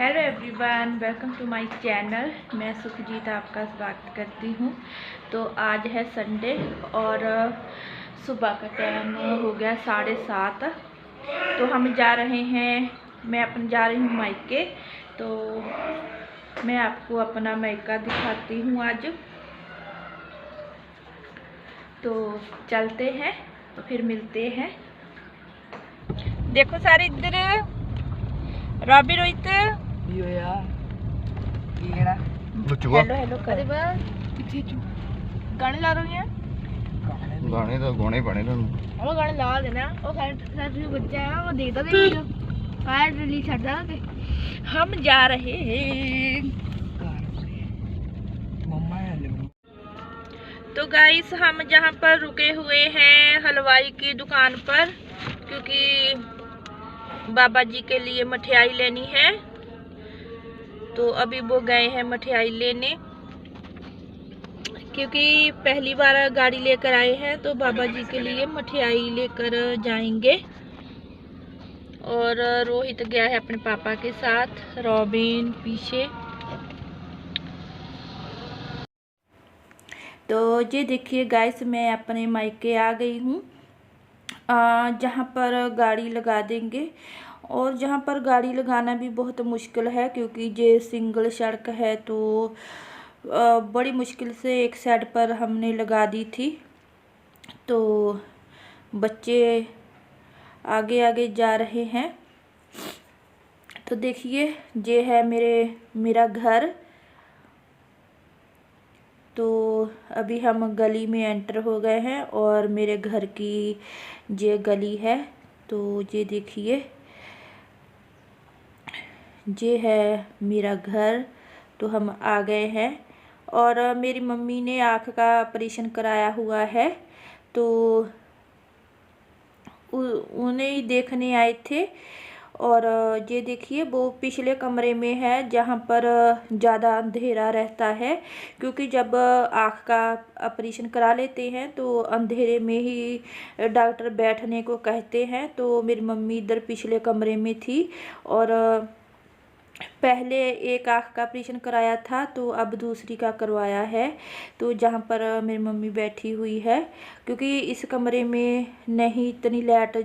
Hello everyone, welcome to my channel. मैं सुखजीत आपका स्वागत करती हूँ। तो आज है संडे और सुबह का टाइम हो गया 7:30। तो हम जा रहे हैं, मैं अपन जा रही हूँ मायके। तो मैं आपको अपना मायका दिखाती हूँ आज। तो चलते हैं, तो फिर मिलते हैं। देखो सारे इधर रॉबी रोहित हेलो हेलो कर गाने ला रही हैं। गाने तो गाने पड़े ना वो गाने ला देना। वो साइड जो बच्चा है वो देखता भी वीडियो फायर रिलीज करता है। हम जा रहे हैं। तो गाइस, हम जहाँ पर रुके हुए हैं हलवाई की दुकान पर, क्योंकि बाबा जी के लिए मठियाई लेनी है। तो अभी वो गए हैं मठियाई लेने, क्योंकि पहली बार गाड़ी लेकर आए हैं। तो बाबा जी के लिए मठियाई लेकर जाएंगे। और रोहित गया है अपने पापा के साथ, रॉबिन पीछे। तो ये देखिए गाइस, मैं अपने मायके आ गई हूँ, जहाँ पर गाड़ी लगा देंगे। और जहाँ पर गाड़ी लगाना भी बहुत मुश्किल है, क्योंकि ये सिंगल सड़क है। तो बड़ी मुश्किल से एक साइड पर हमने लगा दी थी। तो बच्चे आगे आगे जा रहे हैं। तो देखिए, ये है मेरा घर। तो अभी हम गली में एंटर हो गए हैं और मेरे घर की ये गली है। तो ये देखिए, ये है मेरा घर। तो हम आ गए हैं। और मेरी मम्मी ने आँख का ऑपरेशन कराया हुआ है। तो उन्हें ही देखने आए थे। और ये देखिए, वो पिछले कमरे में है, जहाँ पर ज़्यादा अंधेरा रहता है। क्योंकि जब आँख का ऑपरेशन करा लेते हैं तो अंधेरे में ही डॉक्टर बैठने को कहते हैं। तो मेरी मम्मी इधर पिछले कमरे में थी। और पहले एक आँख का ऑपरेशन कराया था, तो अब दूसरी का करवाया है। तो जहाँ पर मेरी मम्मी बैठी हुई है, क्योंकि इस कमरे में नहीं इतनी लाइट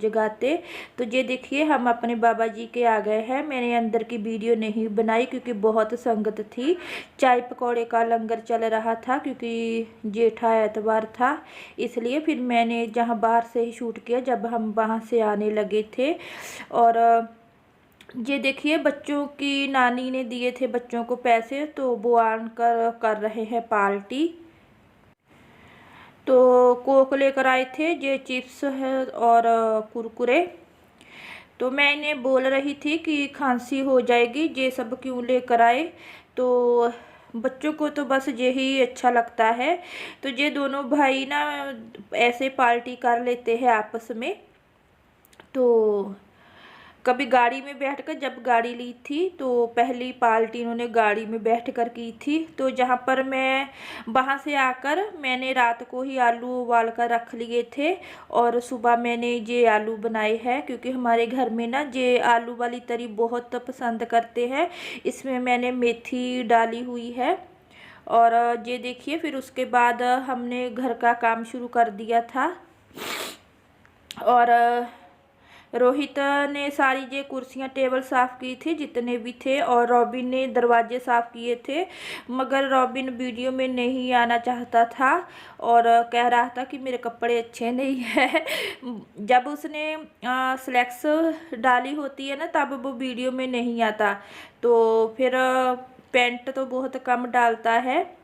जगाते। तो ये देखिए, हम अपने बाबा जी के आ गए हैं। मैंने अंदर की वीडियो नहीं बनाई, क्योंकि बहुत संगत थी। चाय पकौड़े का लंगर चल रहा था, क्योंकि जेठा एतवार था, इसलिए फिर मैंने जहाँ बाहर से ही शूट किया, जब हम वहाँ से आने लगे थे। और ये देखिए, बच्चों की नानी ने दिए थे बच्चों को पैसे, तो वो आकर कर रहे हैं पार्टी। तो कोक लेकर आए थे, ये चिप्स है और कुरकुरे। तो मैं इन्हें बोल रही थी कि खांसी हो जाएगी, ये सब क्यों लेकर आए। तो बच्चों को तो बस यही अच्छा लगता है। तो ये दोनों भाई ना ऐसे पार्टी कर लेते हैं आपस में। तो कभी गाड़ी में बैठकर, जब गाड़ी ली थी तो पहली पार्टी इन्होंने गाड़ी में बैठकर की थी। तो जहाँ पर मैं वहाँ से आकर मैंने रात को ही आलू उबाल कर रख लिए थे। और सुबह मैंने ये आलू बनाए हैं, क्योंकि हमारे घर में ना ये आलू वाली तरी बहुत पसंद करते हैं। इसमें मैंने मेथी डाली हुई है। और ये देखिए, फिर उसके बाद हमने घर का काम शुरू कर दिया था। और रोहित ने सारी ये कुर्सियाँ टेबल साफ़ की थी जितने भी थे। और रॉबिन ने दरवाजे साफ़ किए थे, मगर रॉबिन वीडियो में नहीं आना चाहता था और कह रहा था कि मेरे कपड़े अच्छे नहीं हैं। जब उसने स्लैक्स डाली होती है ना, तब वो वीडियो में नहीं आता। तो फिर पैंट तो बहुत कम डालता है,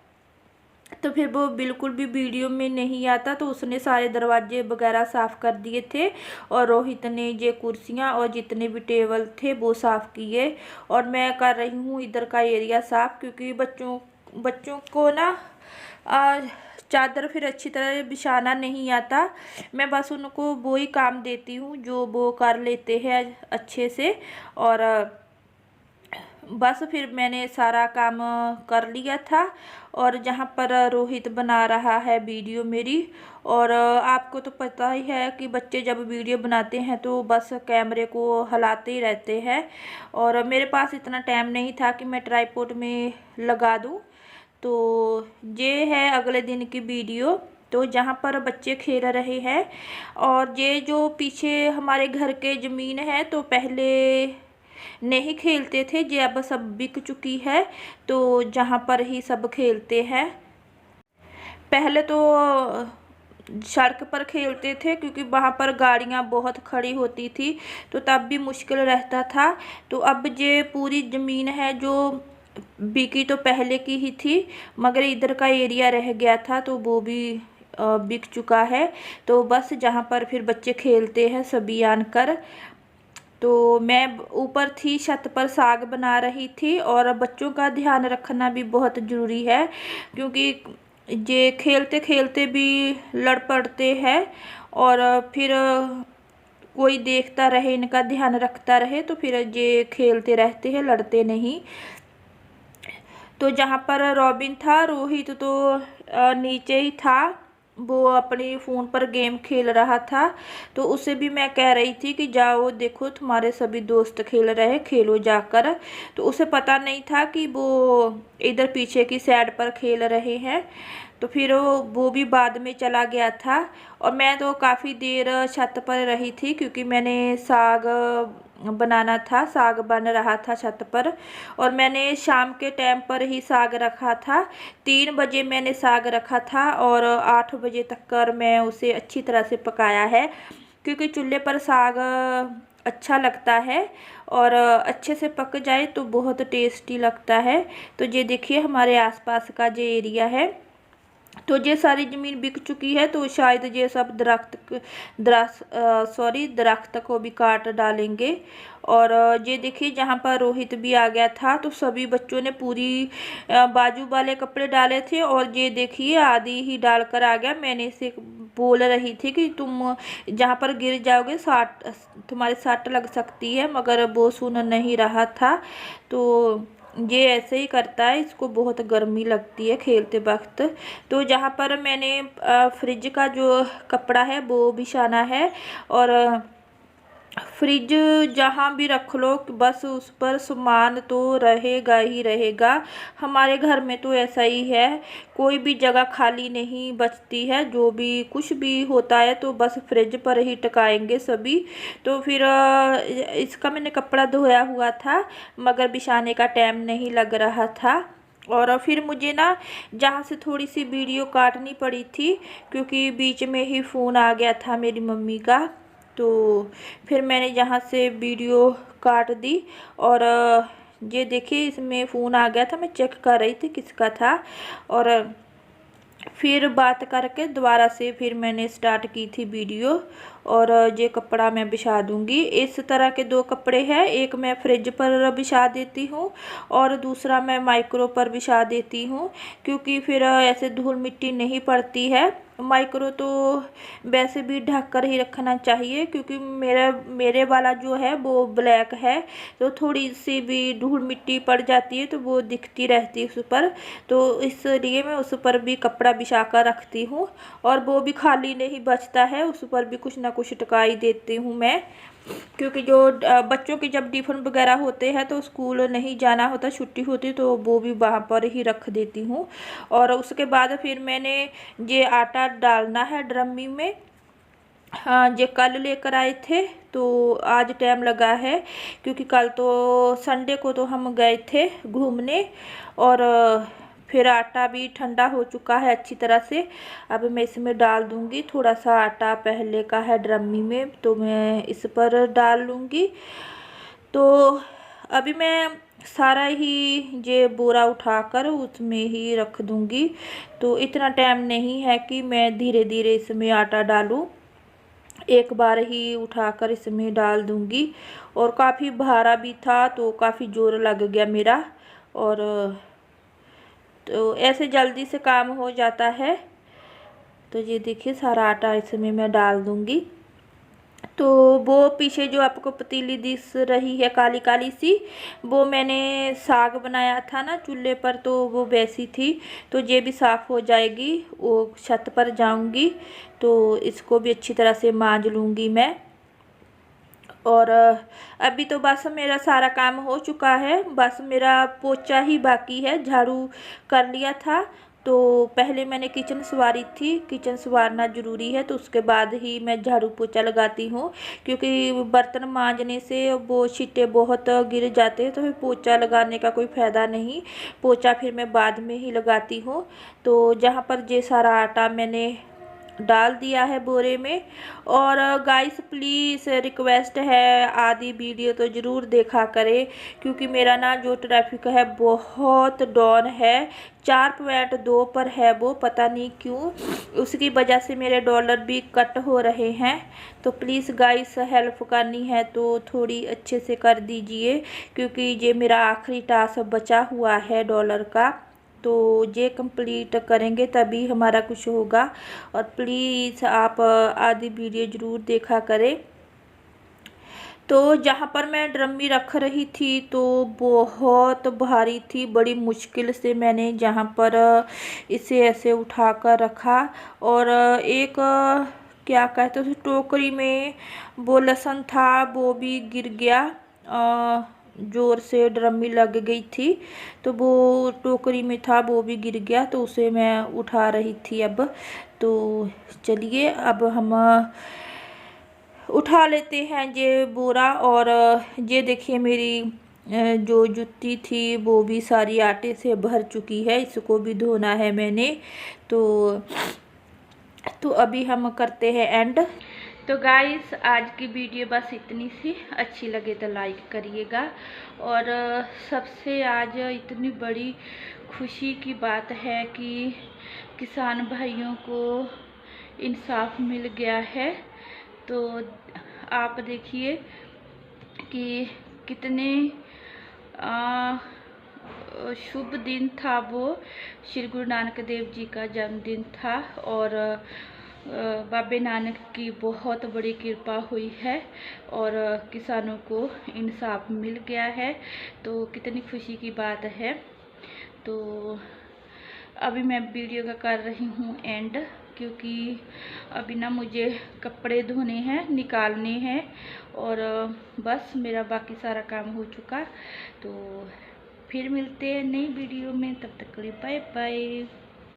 तो फिर वो बिल्कुल भी वीडियो में नहीं आता। तो उसने सारे दरवाजे वगैरह साफ़ कर दिए थे। और रोहित ने ये कुर्सियाँ और जितने भी टेबल थे वो साफ़ किए। और मैं कर रही हूँ इधर का एरिया साफ़, क्योंकि बच्चों को ना चादर फिर अच्छी तरह बिछाना नहीं आता। मैं बस उनको वो ही काम देती हूँ जो वो कर लेते हैं अच्छे से। और बस फिर मैंने सारा काम कर लिया था। और जहाँ पर रोहित बना रहा है वीडियो मेरी, और आपको तो पता ही है कि बच्चे जब वीडियो बनाते हैं तो बस कैमरे को हिलाते ही रहते हैं, और मेरे पास इतना टाइम नहीं था कि मैं ट्राइपॉड में लगा दूँ। तो ये है अगले दिन की वीडियो। तो जहाँ पर बच्चे खेल रहे हैं, और ये जो पीछे हमारे घर के ज़मीन है तो पहले नहीं खेलते थे, ये अब सब बिक चुकी है, तो जहाँ पर ही सब खेलते हैं। पहले तो सड़क पर खेलते थे क्योंकि वहाँ पर गाड़ियाँ बहुत खड़ी होती थी, तो तब भी मुश्किल रहता था। तो अब ये पूरी ज़मीन है जो बिकी तो पहले की ही थी, मगर इधर का एरिया रह गया था तो वो भी बिक चुका है। तो बस जहाँ पर फिर बच्चे खेलते हैं सभी आनकर। तो मैं ऊपर थी, छत पर साग बना रही थी, और बच्चों का ध्यान रखना भी बहुत ज़रूरी है क्योंकि ये खेलते खेलते भी लड़ पड़ते हैं, और फिर कोई देखता रहे, इनका ध्यान रखता रहे तो फिर ये खेलते रहते हैं, लड़ते नहीं। तो जहाँ पर रॉबिन था, रोहित तो नीचे ही था, वो अपने फ़ोन पर गेम खेल रहा था। तो उसे भी मैं कह रही थी कि जाओ देखो तुम्हारे सभी दोस्त खेल रहे हैं, खेलो जाकर। तो उसे पता नहीं था कि वो इधर पीछे की साइड पर खेल रहे हैं, तो फिर वो भी बाद में चला गया था। और मैं तो काफ़ी देर छत पर रही थी क्योंकि मैंने साग बनाना था, साग बन रहा था छत पर, और मैंने शाम के टाइम पर ही साग रखा था। 3 बजे मैंने साग रखा था और 8 बजे तक कर मैं उसे अच्छी तरह से पकाया है, क्योंकि चूल्हे पर साग अच्छा लगता है और अच्छे से पक जाए तो बहुत टेस्टी लगता है। तो ये देखिए हमारे आसपास का जो एरिया है, तो ये सारी ज़मीन बिक चुकी है, तो शायद ये सब दरख्त को भी काट डालेंगे। और ये देखिए जहाँ पर रोहित भी आ गया था, तो सभी बच्चों ने पूरी बाजू वाले कपड़े डाले थे, और ये देखिए आधी ही डालकर आ गया। मैंने इसे बोल रही थी कि तुम जहाँ पर गिर जाओगे तुम्हारे सट लग सकती है, मगर वो सुन नहीं रहा था। तो ये ऐसे ही करता है, इसको बहुत गर्मी लगती है खेलते वक्त। तो जहाँ पर मैंने फ्रिज का जो कपड़ा है वो बिछाना है, और फ्रिज जहाँ भी रख लो बस उस पर सामान तो रहेगा ही रहेगा। हमारे घर में तो ऐसा ही है, कोई भी जगह खाली नहीं बचती है, जो भी कुछ भी होता है तो बस फ्रिज पर ही टकाएंगे सभी। तो फिर इसका मैंने कपड़ा धोया हुआ था, मगर बिछाने का टाइम नहीं लग रहा था। और फिर मुझे ना जहाँ से थोड़ी सी वीडियो काटनी पड़ी थी क्योंकि बीच में ही फ़ोन आ गया था मेरी मम्मी का, तो फिर मैंने यहाँ से वीडियो काट दी। और ये देखिए इसमें फ़ोन आ गया था, मैं चेक कर रही थी किसका था, और फिर बात करके दोबारा से फिर मैंने स्टार्ट की थी वीडियो। और ये कपड़ा मैं बिछा दूंगी। इस तरह के 2 कपड़े हैं, एक मैं फ्रिज पर बिछा देती हूँ और दूसरा मैं माइक्रो पर बिछा देती हूँ, क्योंकि फिर ऐसे धूल मिट्टी नहीं पड़ती है। माइक्रो तो वैसे भी ढक कर ही रखना चाहिए, क्योंकि मेरे वाला जो है वो ब्लैक है, तो थोड़ी सी भी धूल मिट्टी पड़ जाती है तो वो दिखती रहती है उस पर, तो इसलिए मैं उस पर भी कपड़ा बिछा कर रखती हूँ। और वो भी खाली नहीं बचता है, उस पर भी कुछ ना कुछ टकाई देती हूँ मैं, क्योंकि जो बच्चों के जब टिफ़िन वगैरह होते हैं तो स्कूल नहीं जाना होता, छुट्टी होती, तो वो भी वहाँ पर ही रख देती हूँ। और उसके बाद फिर मैंने ये आटा डालना है ड्रमी में। हाँ, ये कल लेकर आए थे तो आज टाइम लगा है, क्योंकि कल तो संडे को तो हम गए थे घूमने, और फिर आटा भी ठंडा हो चुका है अच्छी तरह से। अब मैं इसमें डाल दूंगी, थोड़ा सा आटा पहले का है ड्रमी में तो मैं इस पर डाल लूँगी। तो अभी मैं सारा ही ये बोरा उठाकर उसमें ही रख दूंगी, तो इतना टाइम नहीं है कि मैं धीरे धीरे इसमें आटा डालूं, एक बार ही उठाकर इसमें डाल दूंगी। और काफ़ी भारा भी था तो काफ़ी ज़ोर लग गया मेरा, और तो ऐसे जल्दी से काम हो जाता है। तो ये देखिए सारा आटा इसमें मैं डाल दूंगी। तो वो पीछे जो आपको पतीली दिख रही है काली काली सी, वो मैंने साग बनाया था ना चूल्हे पर, तो वो वैसी थी। तो ये भी साफ़ हो जाएगी। वो छत पर जाऊंगी तो इसको भी अच्छी तरह से मांज लूँगी मैं। और अभी तो बस मेरा सारा काम हो चुका है, बस मेरा पोछा ही बाकी है। झाड़ू कर लिया था, तो पहले मैंने किचन संवारी थी। किचन संवारना ज़रूरी है, तो उसके बाद ही मैं झाड़ू पोछा लगाती हूँ, क्योंकि बर्तन मांजने से वो छींटे बहुत गिर जाते हैं, तो फिर पोछा लगाने का कोई फ़ायदा नहीं। पोछा फिर मैं बाद में ही लगाती हूँ। तो जहाँ पर ये सारा आटा मैंने डाल दिया है बोरे में। और गाइस प्लीज़ रिक्वेस्ट है, आधी वीडियो तो ज़रूर देखा करें, क्योंकि मेरा ना जो ट्रैफिक है बहुत डाउन है। 4.2 पर है वो, पता नहीं क्यों, उसकी वजह से मेरे डॉलर भी कट हो रहे हैं। तो प्लीज़ गाइस हेल्प करनी है तो थोड़ी अच्छे से कर दीजिए, क्योंकि ये मेरा आखिरी टास्क बचा हुआ है डॉलर का। तो ये कंप्लीट करेंगे तभी हमारा कुछ होगा। और प्लीज़ आप आधी वीडियो ज़रूर देखा करें। तो जहाँ पर मैं ड्रमी रख रही थी तो बहुत भारी थी, बड़ी मुश्किल से मैंने जहाँ पर इसे ऐसे उठा कर रखा। और एक क्या कहते हैं, टोकरी में वो लहसुन था वो भी गिर गया। ज़ोर से ड्रमी लग गई थी, तो वो टोकरी में था वो भी गिर गया, तो उसे मैं उठा रही थी अब। तो चलिए अब हम उठा लेते हैं ये बोरा। और ये देखिए मेरी जो जूती थी वो भी सारी आटे से भर चुकी है, इसको भी धोना है मैंने। तो अभी हम करते हैं एंड। तो गाइस आज की वीडियो बस इतनी सी, अच्छी लगे तो लाइक करिएगा। और सबसे आज इतनी बड़ी खुशी की बात है कि किसान भाइयों को इंसाफ मिल गया है। तो आप देखिए कि कितने शुभ दिन था वो। श्री गुरु नानक देव जी का जन्मदिन था, और बाबे नानक की बहुत बड़ी कृपा हुई है, और किसानों को इंसाफ मिल गया है। तो कितनी खुशी की बात है। तो अभी मैं वीडियो का कर रही हूँ एंड, क्योंकि अभी ना मुझे कपड़े धोने हैं, निकालने हैं, और बस मेरा बाकी सारा काम हो चुका। तो फिर मिलते हैं नई वीडियो में, तब तक के लिए बाय बाय।